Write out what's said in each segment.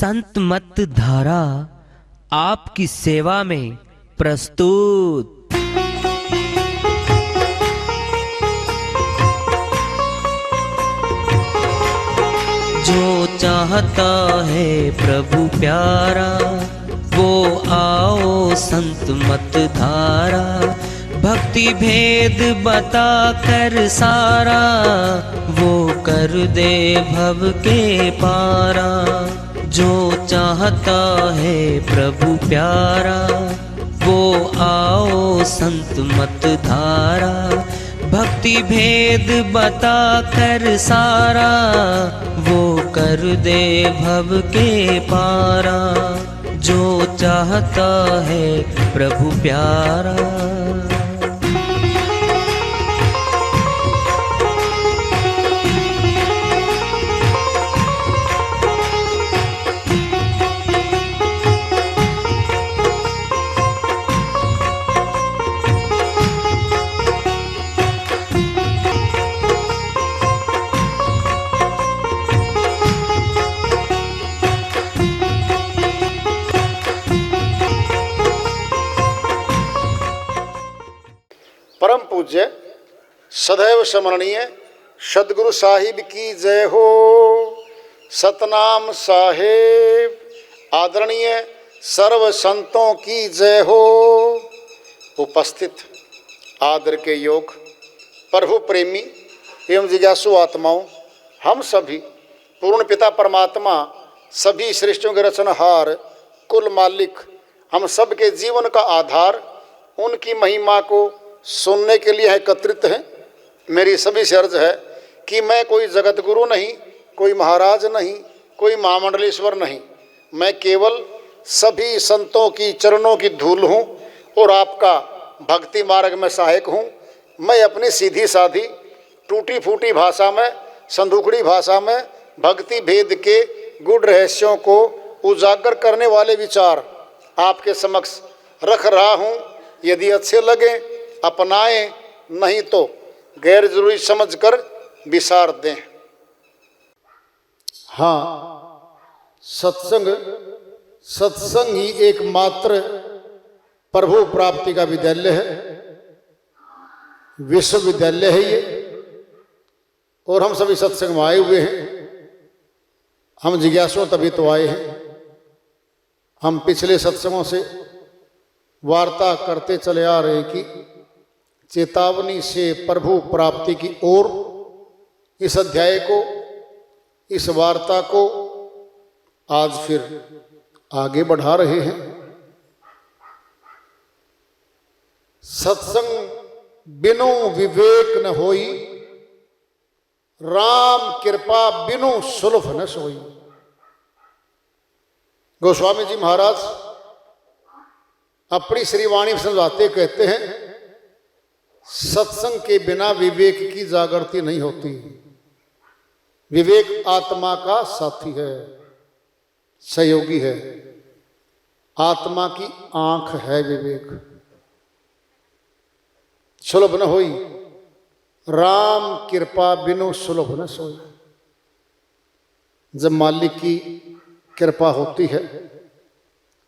संत मत धारा आपकी सेवा में प्रस्तुत। जो चाहता है प्रभु प्यारा वो आओ संत मत धारा, भक्ति भेद बता कर सारा वो कर दे भव के पारा। जो चाहता है प्रभु प्यारा वो आओ संत मत धारा, भक्ति भेद बता कर सारा वो कर दे भव के पारा। जो चाहता है प्रभु प्यारा। परम पूज्य सदैव स्मरणीय सदगुरु साहिब की जय हो। सतनाम साहेब आदरणीय सर्व संतों की जय हो। उपस्थित आदर के योग प्रभु प्रेमी एवं जिज्ञासु आत्माओं, हम सभी पूर्ण पिता परमात्मा सभी सृष्टियों के रचनहार कुल मालिक हम सब के जीवन का आधार उनकी महिमा को सुनने के लिए एकत्रित हैं। मेरी सभी से अर्ज है कि मैं कोई जगत गुरु नहीं, कोई महाराज नहीं, कोई महामंडलेश्वर नहीं, मैं केवल सभी संतों की चरणों की धूल हूँ और आपका भक्ति मार्ग में सहायक हूँ। मैं अपनी सीधी साधी टूटी फूटी भाषा में, संदूकड़ी भाषा में भक्ति भेद के गुड़ रहस्यों को उजागर करने वाले विचार आपके समक्ष रख रहा हूँ। यदि अच्छे लगे अपनाएं, नहीं तो गैर जरूरी समझकर विसार दें। हाँ, सत्संग ही एकमात्र प्रभु प्राप्ति का विद्यालय है, विश्वविद्यालय है ये। और हम सभी सत्संग में आए हुए हैं। हम जिज्ञासु तभी तो आए हैं। हम पिछले सत्संगों से वार्ता करते चले आ रहे हैं कि चेतावनी से प्रभु प्राप्ति की ओर इस अध्याय को, इस वार्ता को आज फिर आगे बढ़ा रहे हैं। सत्संग बिनु विवेक न होई, राम कृपा बिनु सुलभ न सोई। गोस्वामी जी महाराज अपनी श्रीवाणी समझाते कहते हैं, सत्संग के बिना विवेक की जागृति नहीं होती। विवेक आत्मा का साथी है, सहयोगी है, आत्मा की आंख है विवेक। सुलभ न होई, राम कृपा बिनु सुलभ न सोई। जब मालिक की कृपा होती है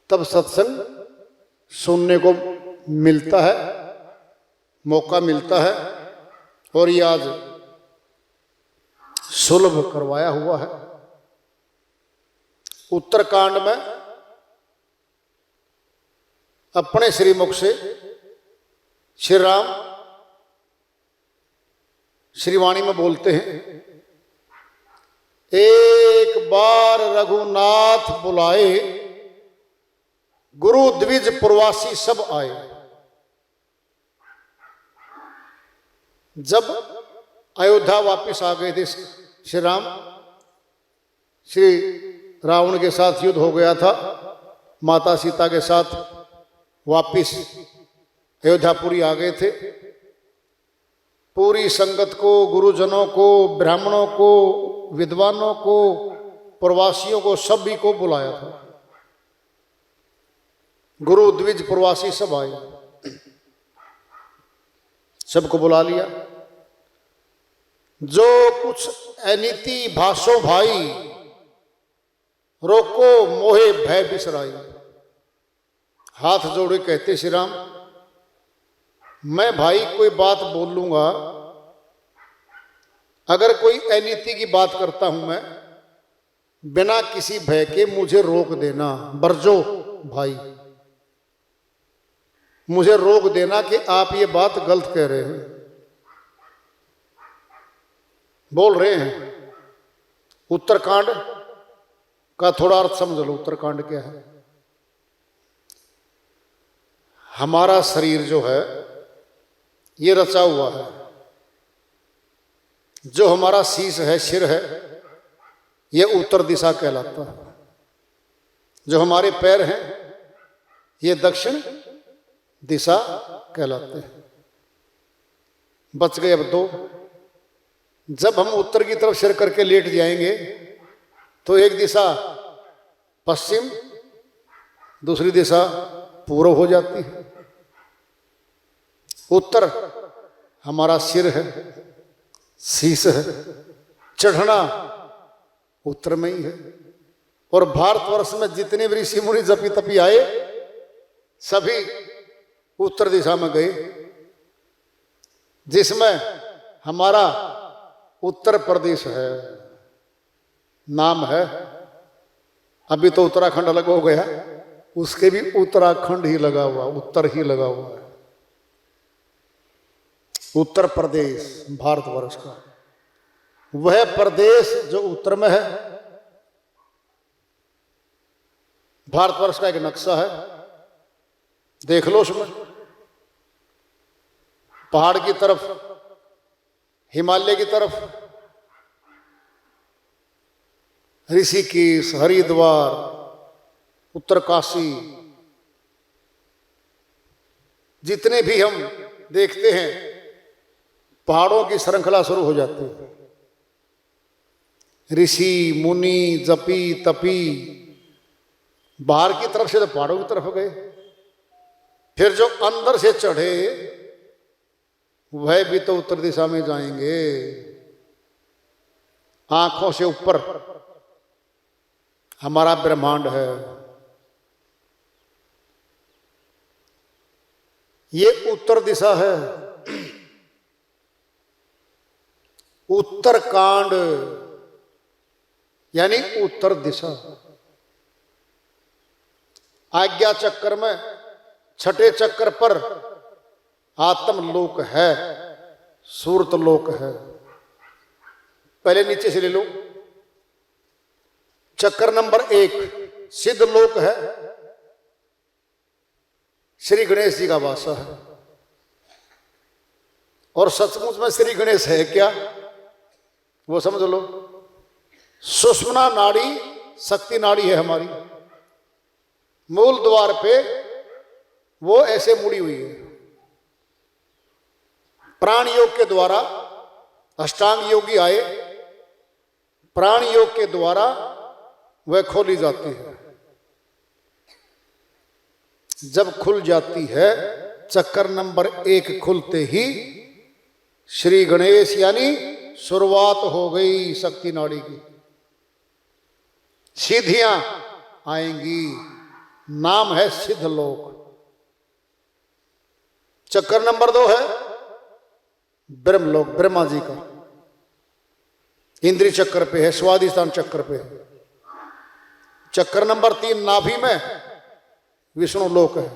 तब सत्संग सुनने को मिलता है, मौका मिलता है। और ये आज सुलभ करवाया हुआ है। उत्तरकांड में अपने श्रीमुख से श्री राम श्रीवाणी में बोलते हैं, एक बार रघुनाथ बुलाए, गुरु द्विज प्रवासी सब आए। जब अयोध्या वापस आ गए थे श्री राम, श्री रावण के साथ युद्ध हो गया था, माता सीता के साथ वापस अयोध्यापुरी आ गए थे। पूरी संगत को, गुरुजनों को, ब्राह्मणों को, विद्वानों को, प्रवासियों को, सभी को बुलाया था। गुरु द्विज प्रवासी सब आए, सबको बुला लिया। जो कुछ अनिति भाषो भाई रोको मोहे भय बिसराई। हाथ जोड़े कहते श्री राम, मैं भाई कोई बात बोल लूंगा, अगर कोई अनीति की बात करता हूं मैं, बिना किसी भय के मुझे रोक देना। बरजो भाई, मुझे रोक देना कि आप ये बात गलत कह रहे हैं, बोल रहे हैं। उत्तरकांड का थोड़ा अर्थ समझ लो। उत्तरकांड क्या है? हमारा शरीर जो है ये रचा हुआ है। जो हमारा शीश है, सिर है, ये उत्तर दिशा कहलाता है। जो हमारे पैर हैं ये दक्षिण दिशा कहलाते हैं। बच गए अब दो। जब हम उत्तर की तरफ सिर करके लेट जाएंगे तो एक दिशा पश्चिम, दूसरी दिशा पूर्व हो जाती है। उत्तर हमारा सिर है, शीश है, चढ़ना उत्तर में ही है। और भारतवर्ष में जितने भी ऋषि मुनि जपी तपी आए सभी उत्तर दिशा में गए, जिसमें हमारा उत्तर प्रदेश है, नाम है। अभी तो उत्तराखंड अलग हो गया, उसके भी उत्तराखंड ही लगा हुआ, उत्तर ही लगा हुआ है। उत्तर प्रदेश भारतवर्ष का वह प्रदेश जो उत्तर में है। भारतवर्ष का एक नक्शा है, देख लो। उसमें पहाड़ की तरफ, हिमालय की तरफ ऋषिकेश, हरिद्वार, उत्तरकाशी, जितने भी हम देखते हैं पहाड़ों की श्रृंखला शुरू हो जाती है। ऋषि मुनि जपी तपी बाहर की तरफ से तो पहाड़ों की तरफ गए, फिर जो अंदर से चढ़े वह भी तो उत्तर दिशा में जाएंगे। आंखों से ऊपर हमारा ब्रह्मांड है। ये उत्तर दिशा है। उत्तरकांड यानी उत्तर दिशा। आज्ञा चक्र में छठे चक्र पर आत्मलोक है, सूरत लोक है। पहले नीचे से ले लो। चक्र नंबर 1 सिद्ध लोक है, श्री गणेश जी का वासा है। और सचमुच में श्री गणेश है क्या, वो समझ लो। सुषुम्ना नाड़ी शक्ति नाड़ी है हमारी, मूल द्वार पे वो ऐसे मुड़ी हुई है। प्राण योग के द्वारा अष्टांग योगी आए, प्राण योग के द्वारा वह खोली जाती है। जब खुल जाती है चक्कर नंबर 1 खुलते ही श्री गणेश यानी शुरुआत हो गई शक्ति नाड़ी की। सीधियां आएंगी, नाम है सिद्ध लोक। चक्कर नंबर 2 है ब्रह्मलोक, ब्रह्मा जी का। इंद्रिय चक्र पे है, स्वादिष्ठान चक्र पे है। चक्कर नंबर 3 नाभि में विष्णु लोक है।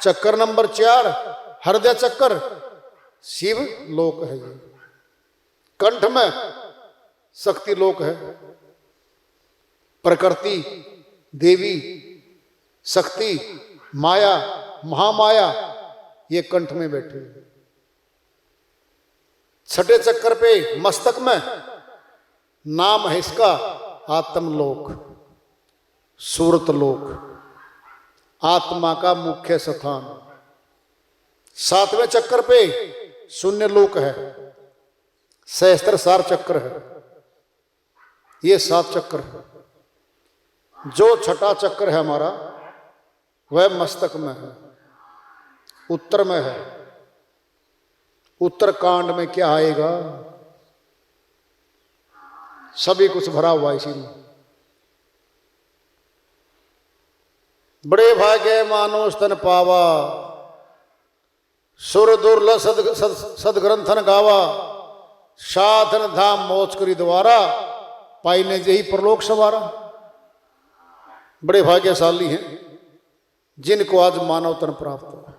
चक्कर नंबर 4 हृदय चक्र शिव लोक है। ये कंठ में शक्ति लोक है। प्रकृति देवी शक्ति माया महामाया ये कंठ में बैठे हैं। छठे चक्कर पे मस्तक में नाम है इसका आत्मलोक, सूरत लोक, आत्मा का मुख्य स्थान। 7वें चक्कर पे शून्य लोक है, सहस्त्रसार चक्र है। ये 7 चक्र है। जो छठा चक्र है हमारा वह मस्तक में है, उत्तर में है। उत्तरकांड में क्या आएगा? सभी कुछ भरा हुआ इसी में। बड़े भाग्य मानो स्तन पावा, सुर दुर्ल सदग्रंथन गावा, साधन धाम मोच करी द्वारा, पाईने जही परलोक सवारा। बड़े भाग्यशाली हैं जिनको आज मानव तन प्राप्त हुआ।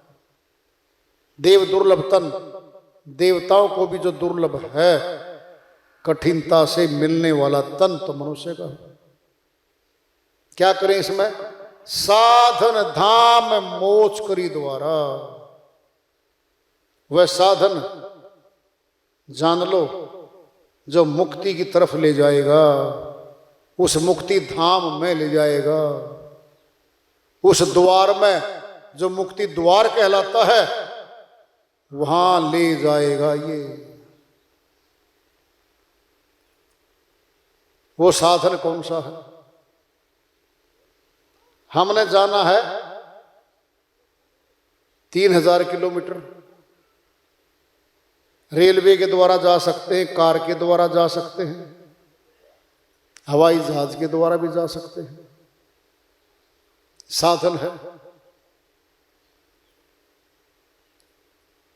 देव दुर्लभ तन, देवताओं को भी जो दुर्लभ है, कठिनता से मिलने वाला तन तो मनुष्य का है। क्या करें इसमें? साधन धाम मोच करी द्वारा। वह साधन जान लो जो मुक्ति की तरफ ले जाएगा, उस मुक्ति धाम में ले जाएगा। उस द्वार में जो मुक्ति द्वार कहलाता है वहां ले जाएगा। ये वो साधन कौन सा है? हमने जाना है 3000 किलोमीटर। रेलवे के द्वारा जा सकते हैं, कार के द्वारा जा सकते हैं, हवाई जहाज के द्वारा भी जा सकते हैं। साधन है।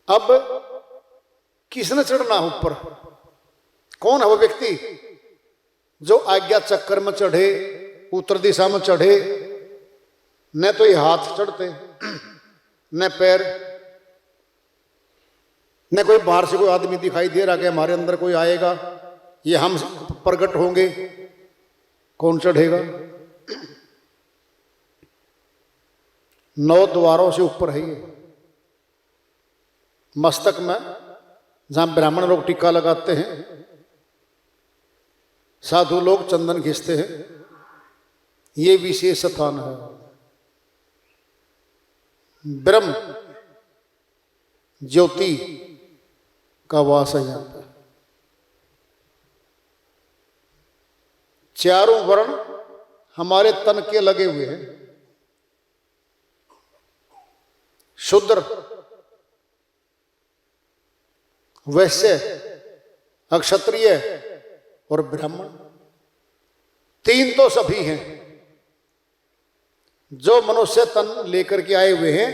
अब किसने चढ़ना है ऊपर? कौन है वो व्यक्ति जो आज्ञा चक्कर में चढ़े, उत्तर दिशा में चढ़े? न तो ये हाथ चढ़ते, न पैर, न कोई बाहर से कोई आदमी दिखाई दे रहा कि हमारे अंदर कोई आएगा, ये हम प्रकट होंगे। कौन चढ़ेगा? 9 द्वारों से ऊपर है ये। मस्तक में जहां ब्राह्मण लोग टीका लगाते हैं, साधु लोग चंदन घिसते हैं, ये विशेष स्थान है। ब्रह्म ज्योति का वास है यहां पर। चारों वर्ण हमारे तन के लगे हुए हैं। शूद्र, वैश्य, अक्षत्रिय और ब्राह्मण, 3 तो सभी हैं। जो मनुष्य तन लेकर के आए हुए हैं,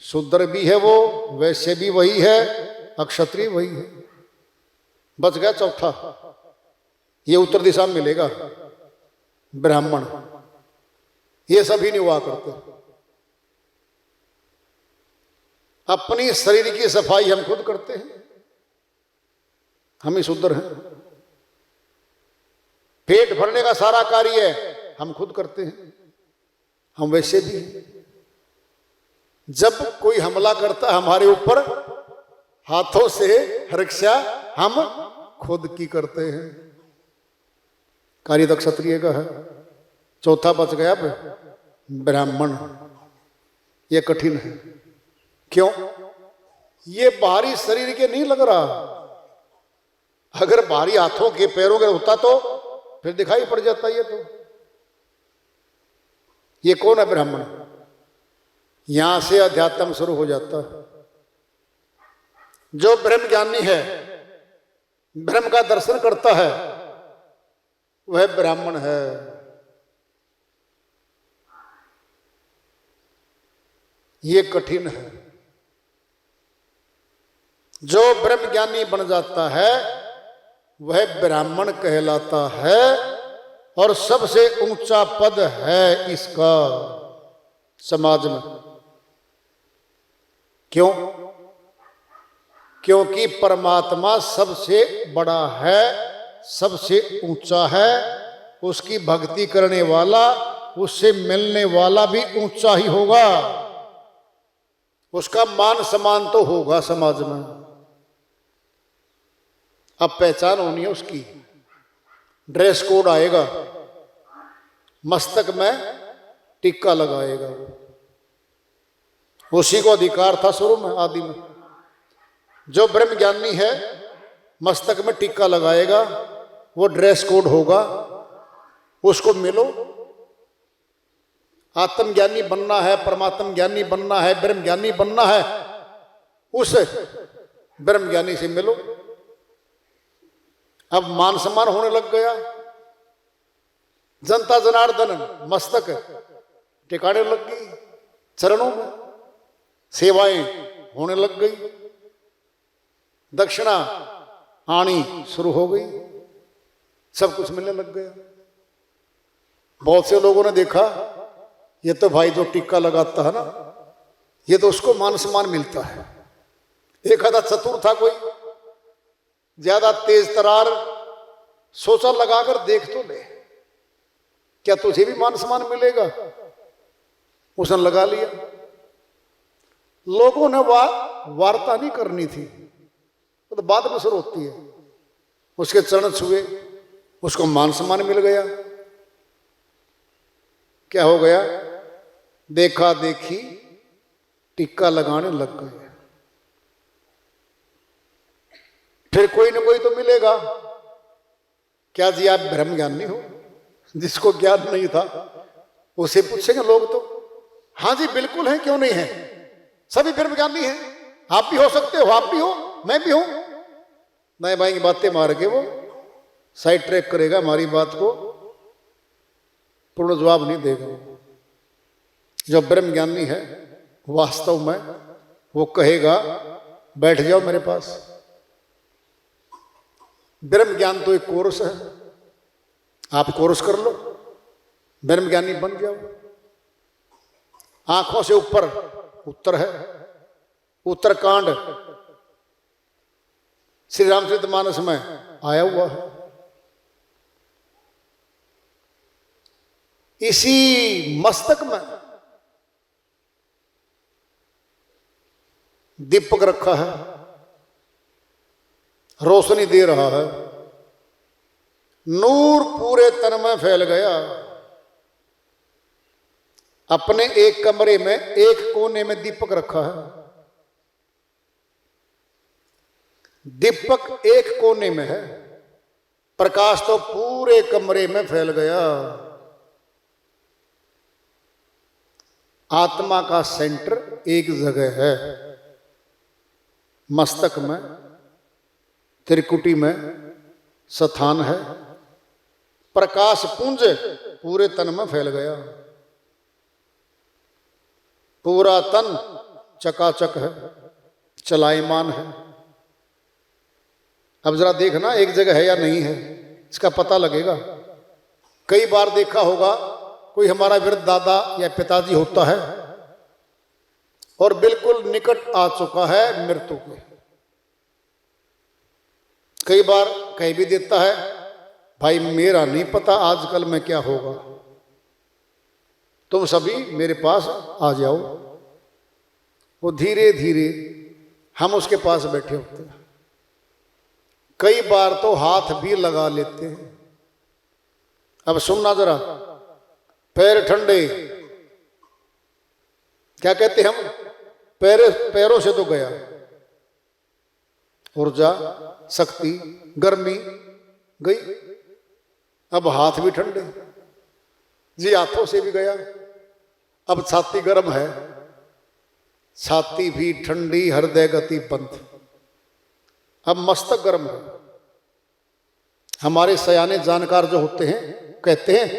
शूद्र भी है वो, वैश्य भी वही है, अक्षत्रिय वही है। बच गया चौथा, ये उत्तर दिशा में मिलेगा, ब्राह्मण। ये सभी नहीं हुआ करते। अपनी शरीर की सफाई हम खुद करते हैं, हम ही शूद्र हैं। पेट भरने का सारा कार्य हम खुद करते हैं, हम वैसे भी हैं। जब कोई हमला करता हमारे ऊपर हाथों से, रक्षा हम खुद की करते हैं। कार्य तो क्षत्रिय का है। चौथा बच गया ब्राह्मण। ये कठिन है। क्यों? ये बाहरी शरीर के नहीं लग रहा। अगर बाहरी हाथों के पैरों के होता तो फिर दिखाई पड़ जाता। ये कौन है? ब्राह्मण। यहां से अध्यात्म शुरू हो जाता है। जो ब्रह्म ज्ञानी है, ब्रह्म का दर्शन करता है, वह ब्राह्मण है। ये कठिन है। जो ब्रह्म ज्ञानी बन जाता है वह ब्राह्मण कहलाता है और सबसे ऊंचा पद है इसका समाज में। क्यों? क्योंकि परमात्मा सबसे बड़ा है, सबसे ऊंचा है। उसकी भक्ति करने वाला, उससे मिलने वाला भी ऊंचा ही होगा। उसका मान सम्मान तो होगा समाज में। अब पहचान होनी है उसकी। ड्रेस कोड आएगा, मस्तक में टिक्का लगाएगा। उसी को अधिकार था शुरू में, आदि में। जो ब्रह्म ज्ञानी है मस्तक में टिक्का लगाएगा, वो ड्रेस कोड होगा, उसको मिलो। आत्मज्ञानी बनना है, परमात्म ज्ञानी बनना है, ब्रह्म ज्ञानी बनना है, उस ब्रह्म ज्ञानी से मिलो। अब मान सम्मान होने लग गया, जनता जनार्दन मस्तक टिकाने लग गई, चरणों में सेवाएं होने लग गई, दक्षिणा आनी शुरू हो गई, सब कुछ मिलने लग गया। बहुत से लोगों ने देखा ये तो भाई जो टिक्का लगाता है ना, ये तो उसको मान सम्मान मिलता है। एक आधा चतुर था कोई, ज्यादा तेज तरार, सोचा लगाकर देख तो ले, क्या तुझे भी मान सम्मान मिलेगा? उसने लगा लिया। लोगों ने वार्ता नहीं करनी थी, तो बाद में शुरू होती है। उसके चरण छुए, उसको मान सम्मान मिल गया। क्या हो गया? देखा देखी टिक्का लगाने लग गए। फिर कोई ना कोई तो मिलेगा, क्या जी आप ब्रह्म ज्ञानी हो? जिसको ज्ञान नहीं था उसे पूछेंगे लोग तो, हाँ जी बिल्कुल है, क्यों नहीं है, सभी ब्रह्म ज्ञानी हैं, आप भी हो सकते हो, आप भी हो, मैं भी हूं। नए भाई की बातें मार के वो साइड ट्रैक करेगा, हमारी बात को पूर्ण जवाब नहीं देगा। जो ब्रह्म ज्ञानी है वास्तव में वो कहेगा बैठ जाओ मेरे पास। ब्रह्म ज्ञान तो एक कोर्स है, आप कोर्स कर लो, ब्रह्म ज्ञानी बन जाओ। आंखों से ऊपर उत्तर है, उत्तरकांड श्री रामचरितमानस में आया हुआ है। इसी मस्तक में दीपक रखा है, रोशनी दे रहा है, नूर पूरे तन में फैल गया। अपने एक कमरे में एक कोने में दीपक रखा है, दीपक एक कोने में है, प्रकाश तो पूरे कमरे में फैल गया। आत्मा का सेंटर एक जगह है, मस्तक में, त्रिकुटी में स्थान है, प्रकाश पुंज पूरे तन में फैल गया, पूरा तन चकाचक है, चलायमान है। अब जरा देखना एक जगह है या नहीं है, इसका पता लगेगा। कई बार देखा होगा कोई हमारा वृद्ध दादा या पिताजी होता है और बिल्कुल निकट आ चुका है मृत्यु के। कई बार कह भी देता है भाई मेरा नहीं पता आजकल में क्या होगा, तुम सभी मेरे पास आ जाओ। वो धीरे धीरे हम उसके पास बैठे होते हैं, कई बार तो हाथ भी लगा लेते हैं। अब सुनना जरा, पैर ठंडे, क्या कहते हम, पैरों से तो गया ऊर्जा, शक्ति, गर्मी गई। अब हाथ भी ठंडे जी, हाथों से भी गया। अब छाती गर्म है, छाती भी ठंडी, हृदय गति बंद। अब मस्तक गर्म है। हमारे सयाने जानकार जो होते हैं कहते हैं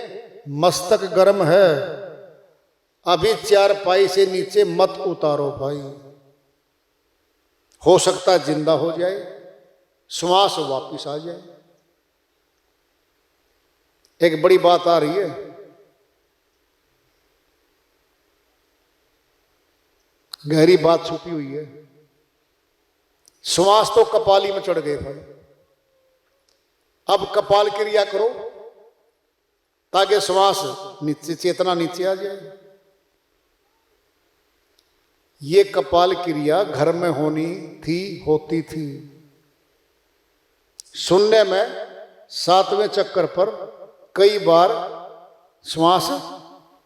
मस्तक गर्म है, अभी चारपाई से नीचे मत उतारो भाई, हो सकता जिंदा हो जाए, श्वास वापिस आ जाए। एक बड़ी बात आ रही है, गहरी बात छुपी हुई है। श्वास तो कपाली में चढ़ गए भाई, अब कपाल क्रिया करो ताकि श्वास नीचे, चेतना नीचे आ जाए। ये कपाल क्रिया घर में होनी थी, होती थी। शून्य में 7वें चक्कर पर कई बार श्वास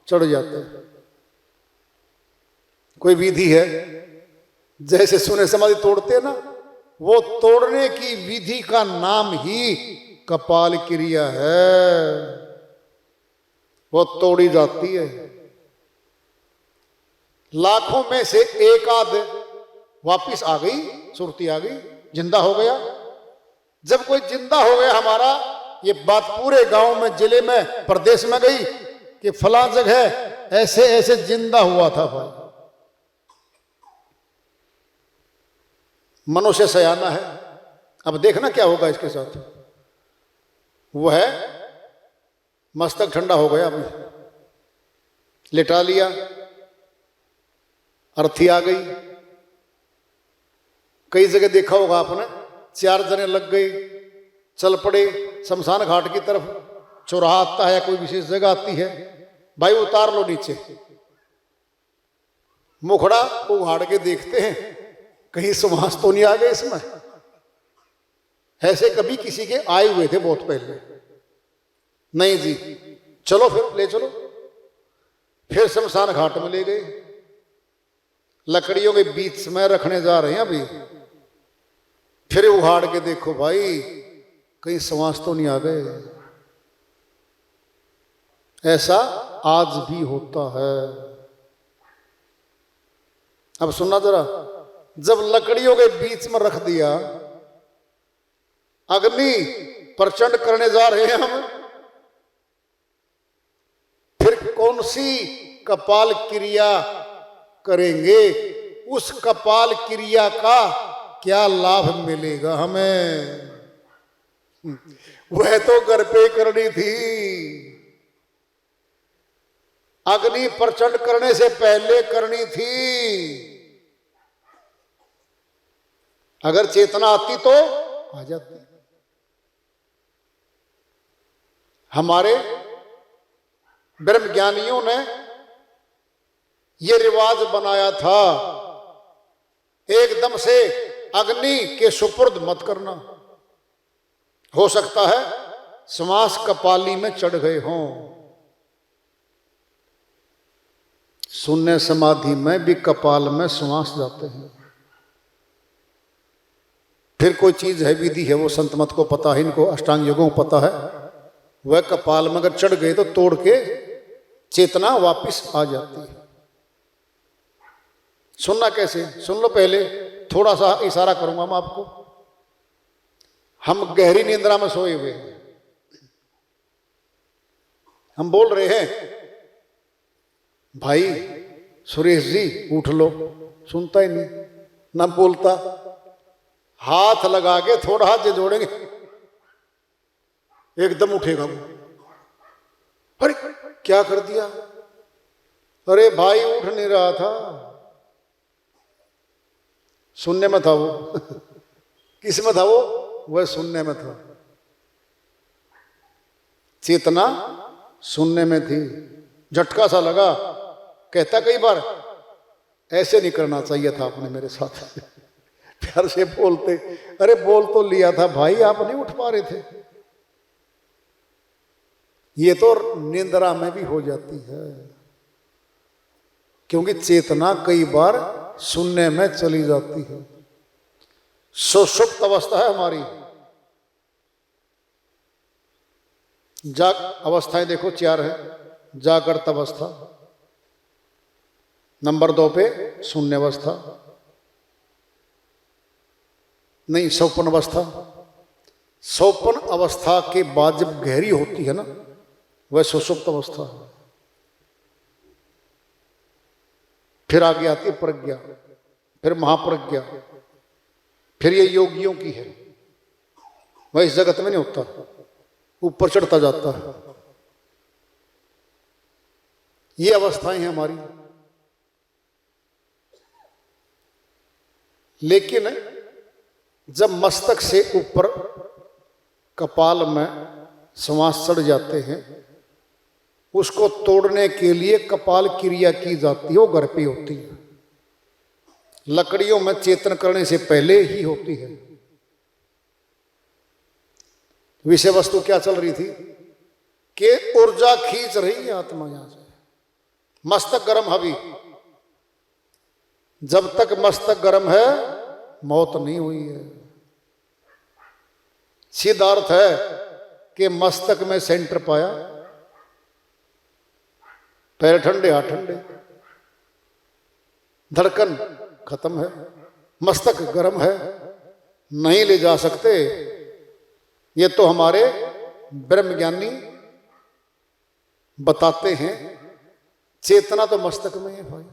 चढ़ जाते हैं। कोई विधि है, जैसे शून्य समाधि तोड़ते हैं ना, वो तोड़ने की विधि का नाम ही कपाल क्रिया है। वो तोड़ी जाती है, लाखों में से एक आध वापिस आ गई, सुरती आ गई, जिंदा हो गया, जब कोई जिंदा हो गया हमारा, ये बात पूरे गांव में, जिले में, प्रदेश में गई कि फला जगह ऐसे ऐसे जिंदा हुआ था भाई। मनुष्य सयाना है। अब देखना क्या होगा इसके साथ। वो है मस्तक ठंडा हो गया, अभी लिटा लिया, अर्थी आ गई। कई जगह देखा होगा आपने, 4 जने लग गए, चल पड़े शमशान घाट की तरफ। चौराहा आता है, कोई विशेष जगह आती है, भाई उतार लो नीचे। मुखड़ा उघाड़ के देखते हैं कहीं सुमास तो नहीं आ गए इसमें। ऐसे कभी किसी के आए हुए थे बहुत पहले। नहीं जी, चलो फिर ले चलो। फिर शमशान घाट में ले गए, लकड़ियों के बीच में रखने जा रहे हैं अभी। फिर उघाड़ के देखो भाई कहीं समास तो नहीं आ गए। ऐसा आज भी होता है। अब सुनना जरा, जब लकड़ियों के बीच में रख दिया, अग्नि प्रचंड करने जा रहे हैं हम, फिर कौन सी कपाल क्रिया करेंगे? उस कपाल क्रिया का क्या लाभ मिलेगा हमें? वह तो घर पे करनी थी। अग्नि प्रचंड करने से पहले करनी थी। अगर चेतना आती तो आ जाती। हमारे ब्रह्म ज्ञानियों ने ये रिवाज बनाया था, एकदम से अग्नि के सुपुर्द मत करना। हो सकता है समास कपाली में चढ़ गए हों। शून्य समाधि में भी कपाल में श्वास जाते हैं। फिर कोई चीज है, विधि है, वो संत मत को पता है, इनको अष्टांग योगों को पता है। वह कपाल में अगर चढ़ गए तो तोड़ के चेतना वापिस आ जाती है। सुनना कैसे? सुन लो, पहले थोड़ा सा इशारा करूंगा मैं आपको। हम गहरी निंद्रा में सोए हुए हैं, हम बोल रहे हैं भाई सुरेश जी उठ लो, सुनता ही नहीं, ना बोलता। हाथ लगा के थोड़ा हाथ जोड़ेंगे, एकदम उठेगा वो। अरे क्या कर दिया? अरे भाई उठ नहीं रहा था, सुनने में था वो। किस में था वो? वह सुनने में था। चेतना सुनने में थी। झटका सा लगा। कहता कई बार ऐसे नहीं करना चाहिए था आपने मेरे साथ। प्यार से बोलते, अरे बोल तो लिया था भाई, आप नहीं उठ पा रहे थे। ये तो निंद्रा में भी हो जाती है, क्योंकि चेतना कई बार सुनने में चली जाती है। सुषुप्त अवस्था है हमारी। जाग अवस्थाएं देखो 4 है। जागृत अवस्था, नंबर 2 पे शून्य अवस्था, नहीं स्वप्न अवस्था। स्वप्न अवस्था के बाद जब गहरी होती है ना, वह सुषुप्त अवस्था है। फिर आगे आती है प्रज्ञा, फिर महाप्रज्ञा, फिर ये योगियों की है। वह इस जगत में नहीं होता, ऊपर चढ़ता जाता है। ये अवस्थाएं हैं हमारी। लेकिन जब मस्तक से ऊपर कपाल में श्वास चढ़ जाते हैं, उसको तोड़ने के लिए कपाल क्रिया की जाती है। वो घर पे होती है, लकड़ियों में चेतन करने से पहले ही होती है। विषय वस्तु क्या चल रही थी कि ऊर्जा खींच रही है आत्मा यहां से। मस्तक गर्म अभी, जब तक मस्तक गर्म है मौत नहीं हुई है। सीधा अर्थ है कि मस्तक में सेंटर पाया, पैर ठंडे हाथ ठंडे, धड़कन खत्म है, मस्तक गर्म है, नहीं ले जा सकते ये तो हमारे ब्रह्मज्ञानी बताते हैं, चेतना तो मस्तक में है भाई।